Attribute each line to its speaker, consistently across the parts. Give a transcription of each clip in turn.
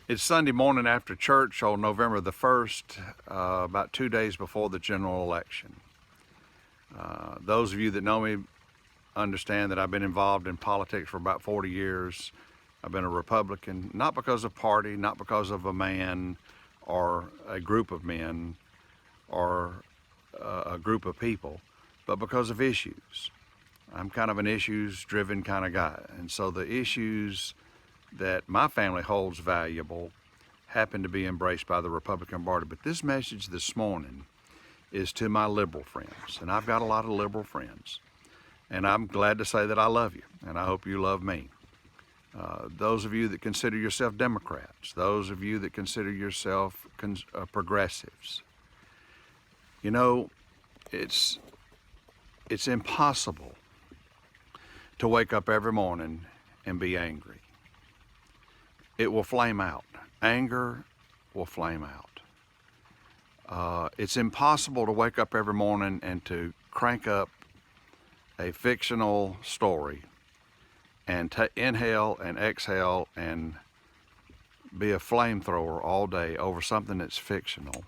Speaker 1: It's Sunday morning after church on November the 1st, about 2 days before the general election. Those of you that know me understand that I've been involved in politics for about 40 years. I've been a Republican, not because of party, not because of a man or a group of men or a group of people, but because of issues. I'm kind of an issues-driven kind of guy, and so the issues that my family holds valuable happen to be embraced by the Republican Party. But this message this morning is to my liberal friends, and I've got a lot of liberal friends, and I'm glad to say that I love you, and I hope you love me. Those of you that consider yourself Democrats, those of you that consider yourself progressives, you know, it's impossible to wake up every morning and be angry. It will flame out. Anger will flame out. It's impossible to wake up every morning and to crank up a fictional story and inhale and exhale and be a flamethrower all day over something that's fictional.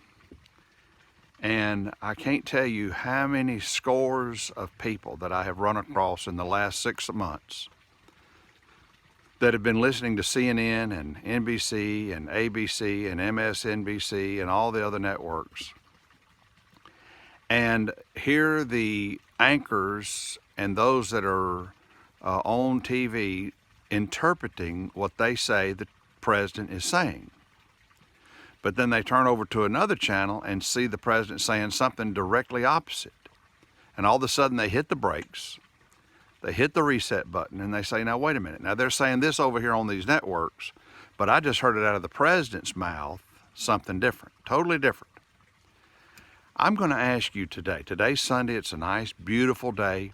Speaker 1: And I can't tell you how many scores of people that I have run across in the last 6 months that have been listening to CNN and NBC and ABC and MSNBC and all the other networks, and hear the anchors and those that are on TV interpreting what they say the president is saying. But then they turn over to another channel and see the president saying something directly opposite. And all of a sudden they hit the brakes, they hit the reset button, and they say, now wait a minute, now they're saying this over here on these networks, but I just heard it out of the president's mouth, something different, totally different. I'm going to ask you today, today's Sunday, it's a nice, beautiful day.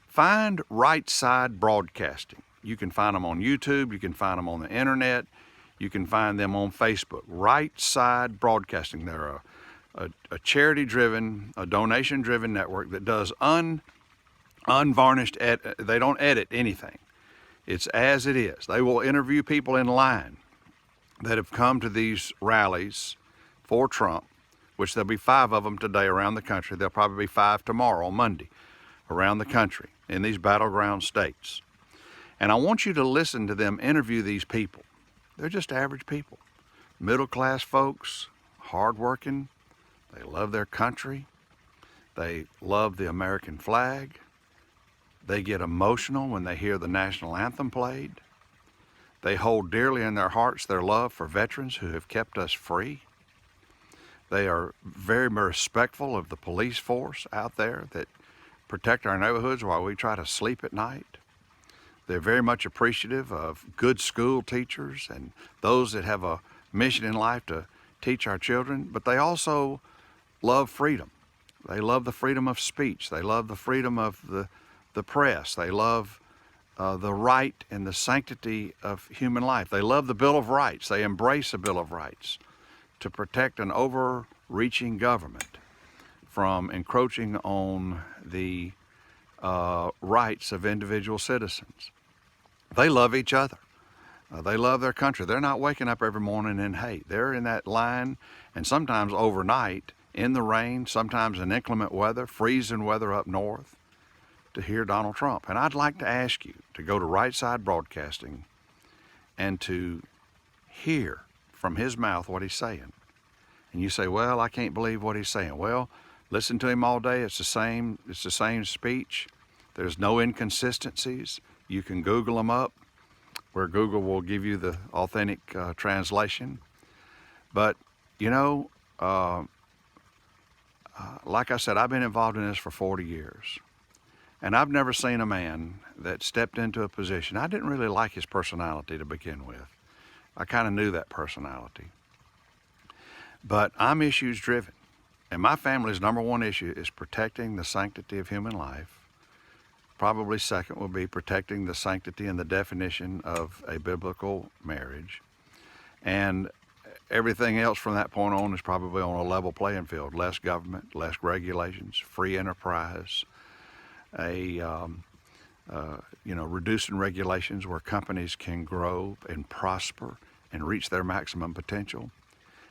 Speaker 1: Find Right Side Broadcasting. You can find them on YouTube, you can find them on the internet, you can find them on Facebook. Right Side Broadcasting. They're a charity-driven, a donation-driven network that does unvarnished, they don't edit anything. It's as it is. They will interview people in line that have come to these rallies for Trump, which there'll be 5 of them today around the country. There'll probably be 5 tomorrow on Monday around the country in these battleground states. And I want you to listen to them interview these people. They're just average people, middle-class folks, hardworking. They love their country. They love the American flag. They get emotional when they hear the national anthem played. They hold dearly in their hearts their love for veterans who have kept us free. They are very respectful of the police force out there that protect our neighborhoods while we try to sleep at night. They're very much appreciative of good school teachers and those that have a mission in life to teach our children, but they also love freedom. They love the freedom of speech. They love the freedom of the press. They love the right and the sanctity of human life. They love the Bill of Rights. They embrace a Bill of Rights to protect an overreaching government from encroaching on the rights of individual citizens. They love each other. They love their country. They're not waking up every morning in hate. They're in that line, and sometimes overnight in the rain, sometimes in inclement weather, freezing weather up north, to hear Donald Trump. And I'd like to ask you to go to Right Side Broadcasting and to hear from his mouth what he's saying. And you say, well, I can't believe what he's saying. Well, listen to him all day. It's the same speech. There's no inconsistencies. You can Google them up, where Google will give you the authentic translation. But, you know, like I said, I've been involved in this for 40 years. And I've never seen a man that stepped into a position. I didn't really like his personality to begin with. I kind of knew that personality. But I'm issues driven. And my family's number one issue is protecting the sanctity of human life. Probably second will be protecting the sanctity and the definition of a biblical marriage. And everything else from that point on is probably on a level playing field. Less government, less regulations, free enterprise, reducing regulations where companies can grow and prosper and reach their maximum potential?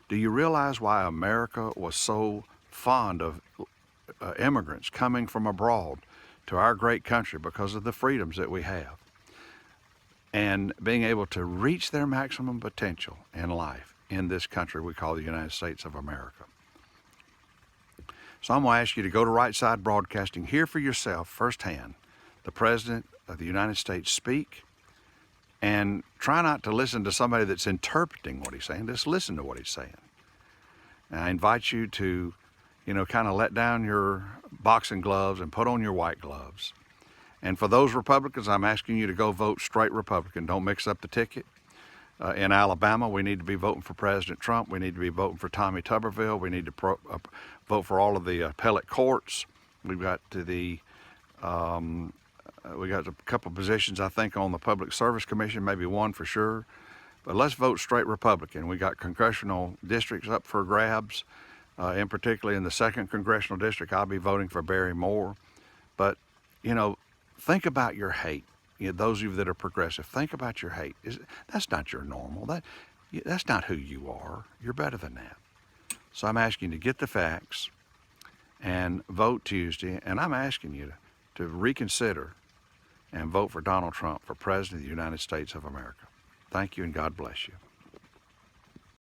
Speaker 1: Do you realize why America was so fond of immigrants coming from abroad to our great country? Because of the freedoms that we have and being able to reach their maximum potential in life in this country we call the United States of America. So I'm going to ask you to go to Right Side Broadcasting, hear for yourself firsthand the President of the United States speak, and try not to listen to somebody that's interpreting what he's saying. Just listen to what he's saying. And I invite you to, kind of let down your boxing gloves and put on your white gloves. And for those Republicans, I'm asking you to go vote straight Republican. Don't mix up the ticket. In Alabama, we need to be voting for President Trump. We need to be voting for Tommy Tuberville. We need to vote for all of the appellate courts. We've got we got a couple of positions, I think, on the Public Service Commission, maybe one for sure. But let's vote straight Republican. We got congressional districts up for grabs, and particularly in the 2nd Congressional District, I'll be voting for Barry Moore. But, think about your hate. Those of you that are progressive, think about your hate. That's not your normal. That's not who you are. You're better than that. So I'm asking you to get the facts and vote Tuesday. And I'm asking you to reconsider and vote for Donald Trump for President of the United States of America. Thank you, and God bless you.